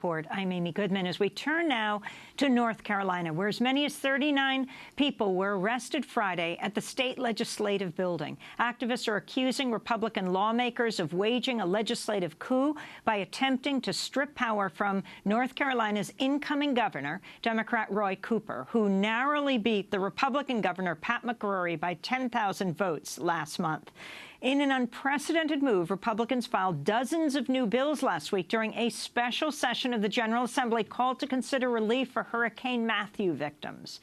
I'm Amy Goodman. As we turn now to North Carolina, where as many as 39 people were arrested Friday at the state legislative building. Activists are accusing Republican lawmakers of waging a legislative coup by attempting to strip power from North Carolina's incoming governor, Democrat Roy Cooper, who narrowly beat the Republican governor, Pat McCrory, by 10,000 votes last month. In an unprecedented move, Republicans filed dozens of new bills last week during a special session of the General Assembly called to consider relief for Hurricane Matthew victims.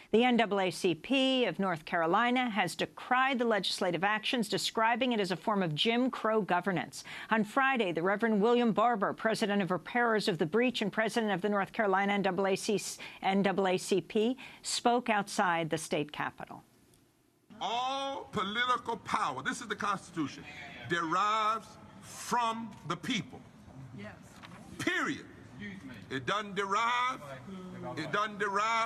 The NAACP of North Carolina has decried the legislative actions, describing it as a form of Jim Crow governance. On Friday, the Reverend William Barber, president of Repairers of the Breach and president of the North Carolina NAACP, spoke outside the state capitol. All political power, this is the Constitution, derives from the people. Yes. Period. It doesn't derive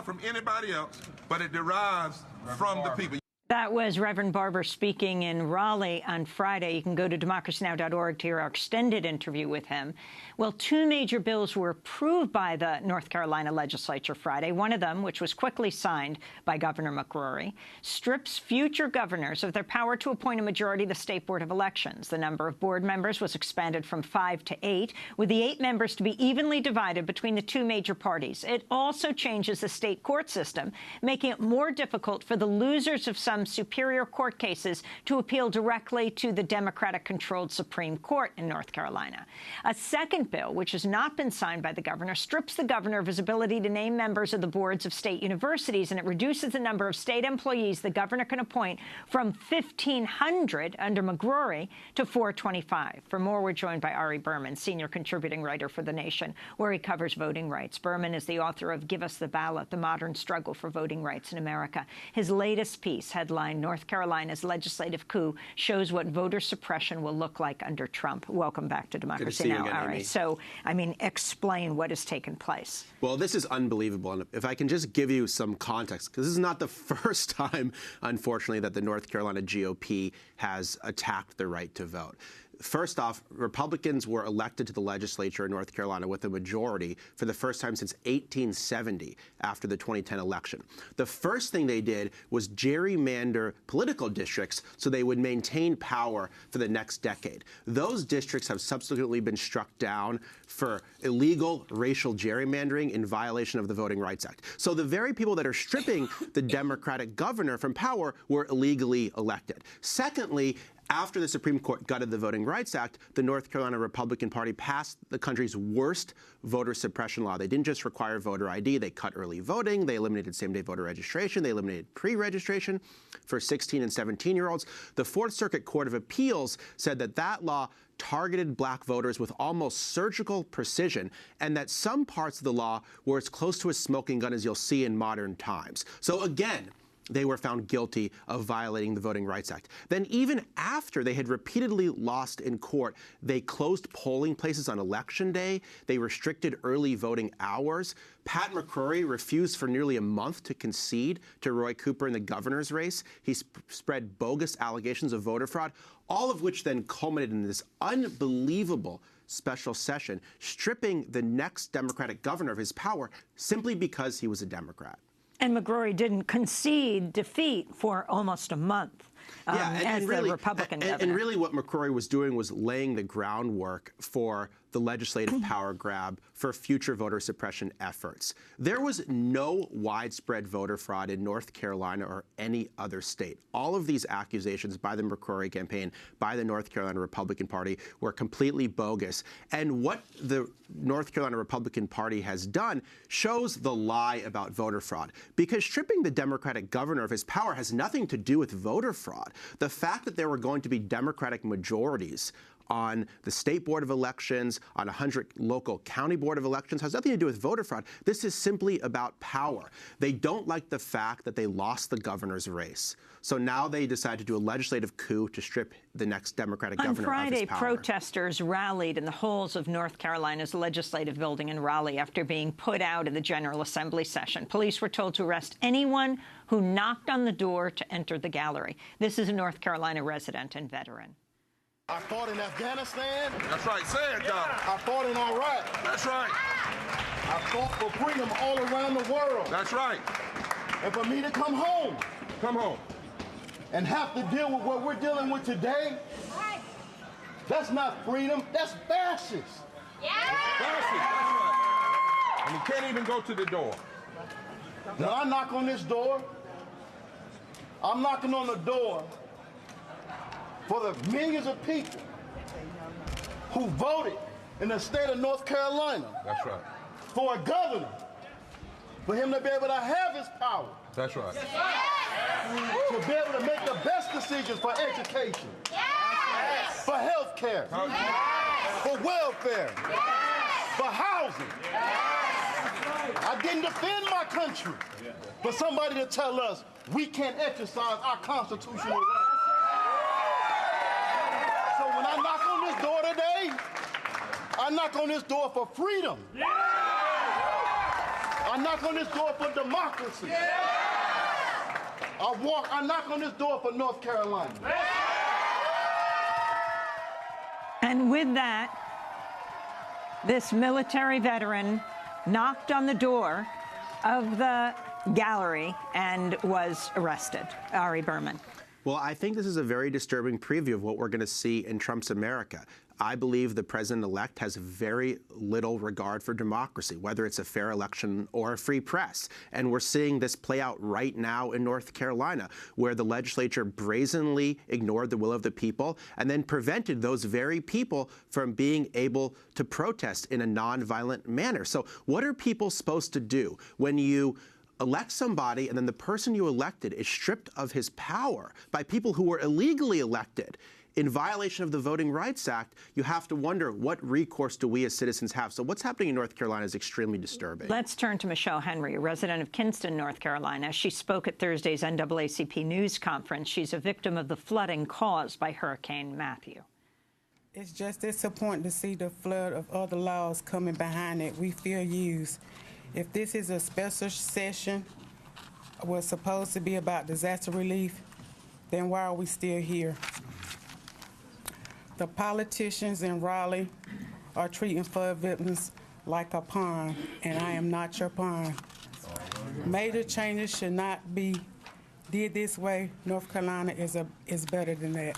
from anybody else, but it derives from the people. That was Reverend Barber speaking in Raleigh on Friday. You can go to democracynow.org to hear our extended interview with him. Well, two major bills were approved by the North Carolina legislature Friday. One of them, which was quickly signed by Governor McCrory, strips future governors of their power to appoint a majority of the State Board of Elections. The number of board members was expanded from 5 to 8, with the 8 members to be evenly divided between the two major parties. It also changes the state court system, making it more difficult for the losers of some Superior Court cases to appeal directly to the Democratic-controlled Supreme Court in North Carolina. A second bill, which has not been signed by the governor, strips the governor of his ability to name members of the boards of state universities, and it reduces the number of state employees the governor can appoint from 1,500 under McCrory to 425. For more, we're joined by Ari Berman, senior contributing writer for The Nation, where he covers voting rights. Berman is the author of Give Us the Ballot, The Modern Struggle for Voting Rights in America. His latest piece, headline North Carolina's Legislative Coup, shows what voter suppression will look like under Trump. Welcome back to Democracy Now!, Ari. So, I mean, explain what has taken place. Well, this is unbelievable. And if I can just give you some context, because this is not the first time, unfortunately, that the North Carolina GOP has attacked the right to vote. First off, Republicans were elected to the legislature in North Carolina with a majority for the first time since 1870 after the 2010 election. The first thing they did was gerrymander political districts so they would maintain power for the next decade. Those districts have subsequently been struck down for illegal racial gerrymandering in violation of the Voting Rights Act. So the very people that are stripping the Democratic governor from power were illegally elected. Secondly, after the Supreme Court gutted the Voting Rights Act, the North Carolina Republican Party passed the country's worst voter suppression law. They didn't just require voter ID. They cut early voting. They eliminated same-day voter registration. They eliminated pre-registration for 16 and 17-year-olds. The Fourth Circuit Court of Appeals said that that law targeted black voters with almost surgical precision, and that some parts of the law were as close to a smoking gun as you'll see in modern times. So again, they were found guilty of violating the Voting Rights Act. Then even after they had repeatedly lost in court, they closed polling places on Election Day. They restricted early voting hours. Pat McCrory refused for nearly a month to concede to Roy Cooper in the governor's race. He spread bogus allegations of voter fraud, all of which then culminated in this unbelievable special session, stripping the next Democratic governor of his power simply because he was a Democrat. And McCrory didn't concede defeat for almost a month as the Republican governor. And really what McCrory was doing was laying the groundwork for the legislative power grab for future voter suppression efforts. There was no widespread voter fraud in North Carolina or any other state. All of these accusations by the McCrory campaign, by the North Carolina Republican Party, were completely bogus. And what the North Carolina Republican Party has done shows the lie about voter fraud, because stripping the Democratic governor of his power has nothing to do with voter fraud. The fact that there were going to be Democratic majorities on the State Board of Elections, on 100 local county board of elections, has nothing to do with voter fraud. This is simply about power. They don't like the fact that they lost the governor's race. So now they decide to do a legislative coup to strip the next Democratic governor of his power. On Friday, protesters rallied in the halls of North Carolina's legislative building in Raleigh after being put out of the General Assembly session. Police were told to arrest anyone who knocked on the door to enter the gallery. This is a North Carolina resident and veteran. I fought in Afghanistan. That's right. Say it, Doc. I fought in Iraq. That's right. I fought for freedom all around the world. That's right. And for me to come home and have to deal with what we're dealing with today, that's not freedom, that's fascist. Yeah. Fascist, that's right. And he can't even go to the door. When I knock on this door, I'm knocking on the door for the millions of people who voted in the state of North Carolina. That's right. For a governor, for him to be able to have his power. That's right. To be able to make the best decisions for education, for health care, for welfare, for housing. I didn't defend my country for somebody to tell us we can't exercise our constitutional rights. So when I knock on this door today, I knock on this door for freedom. I knock on this door for democracy. I knock on this door for North Carolina. And with that, this military veteran knocked on the door of the gallery and was arrested. Ari Berman. Well, I think this is a very disturbing preview of what we're going to see in Trump's America. I believe the president-elect has very little regard for democracy, whether it's a fair election or a free press. And we're seeing this play out right now in North Carolina, where the legislature brazenly ignored the will of the people and then prevented those very people from being able to protest in a nonviolent manner. So what are people supposed to do when you elect somebody and then the person you elected is stripped of his power by people who were illegally elected? In violation of the Voting Rights Act, you have to wonder, what recourse do we as citizens have? So what's happening in North Carolina is extremely disturbing. Let's turn to Michelle Henry, a resident of Kinston, North Carolina. She spoke at Thursday's NAACP news conference. She's a victim of the flooding caused by Hurricane Matthew. It's just disappointing to see the flood of other laws coming behind it. We feel used. If this is a special session, was supposed to be about disaster relief, then why are we still here? The politicians in Raleigh are treating flood victims like a pawn, and I am not your pawn. Major changes should not be did this way. North Carolina is better than that.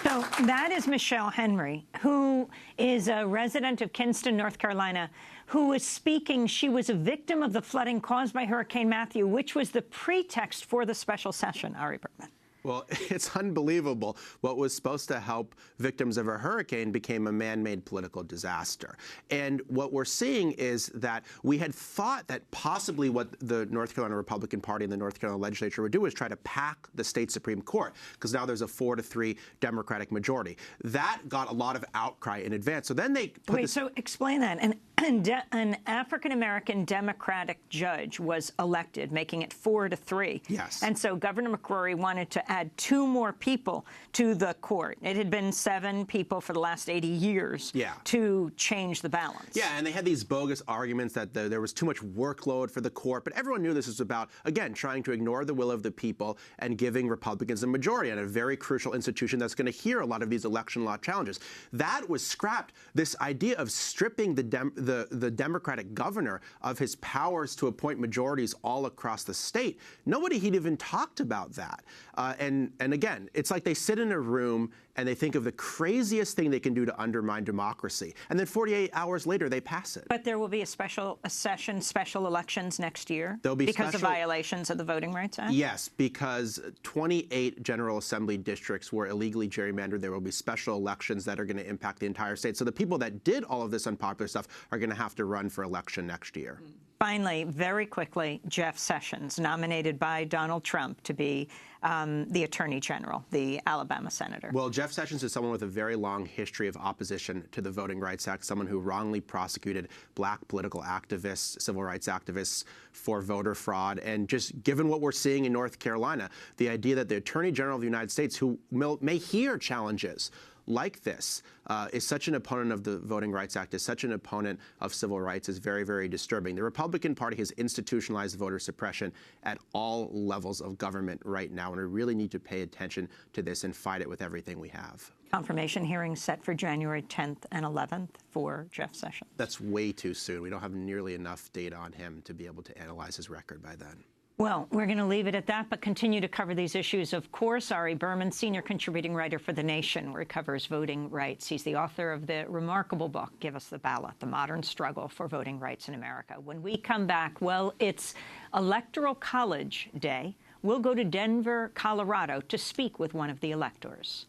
So that is Michelle Henry, who is a resident of Kinston, North Carolina, who was speaking. She was a victim of the flooding caused by Hurricane Matthew, which was the pretext for the special session, Ari Berman. Well, it's unbelievable. What was supposed to help victims of a hurricane became a man-made political disaster. And what we're seeing is that we had thought that possibly what the North Carolina Republican Party and the North Carolina legislature would do is try to pack the state Supreme Court, because now there's a 4-3 Democratic majority. That got a lot of outcry in advance. So then they put Wait, so explain that. An African-American Democratic judge was elected, making it 4-3. Yes. And so Governor McCrory wanted to add 2 more people to the court. It had been 7 people for the last 80 years to change the balance. Yeah, and they had these bogus arguments that there was too much workload for the court, but everyone knew this was about, again, trying to ignore the will of the people and giving Republicans a majority on a very crucial institution that's going to hear a lot of these election law challenges. That was scrapped. This idea of stripping the Democratic governor of his powers to appoint majorities all across the state. Nobody had even talked about that. And again, it's like they sit in a room and they think of the craziest thing they can do to undermine democracy. And then 48 hours later, they pass it. But there will be a session, special elections next year? There'll be because of violations of the Voting Rights Act? Yes, because 28 General Assembly districts were illegally gerrymandered. There will be special elections that are going to impact the entire state. So the people that did all of this unpopular stuff are going to have to run for election next year. Finally, very quickly, Jeff Sessions, nominated by Donald Trump to be the Attorney General, the Alabama senator. Well, Jeff Sessions is someone with a very long history of opposition to the Voting Rights Act, someone who wrongly prosecuted black political activists, civil rights activists for voter fraud. And just given what we're seeing in North Carolina, the idea that the Attorney General of the United States, who may hear challenges like this is such an opponent of the Voting Rights Act, is such an opponent of civil rights, is very, very disturbing. The Republican Party has institutionalized voter suppression at all levels of government right now, and we really need to pay attention to this and fight it with everything we have. Confirmation hearings set for January 10th and 11th for Jeff Sessions. That's way too soon. We don't have nearly enough data on him to be able to analyze his record by then. Well, we're going to leave it at that, but continue to cover these issues. Of course, Ari Berman, senior contributing writer for The Nation, where he covers voting rights. He's the author of the remarkable book, Give Us the Ballot, The Modern Struggle for Voting Rights in America. When we come back, well, it's Electoral College Day. We'll go to Denver, Colorado, to speak with one of the electors.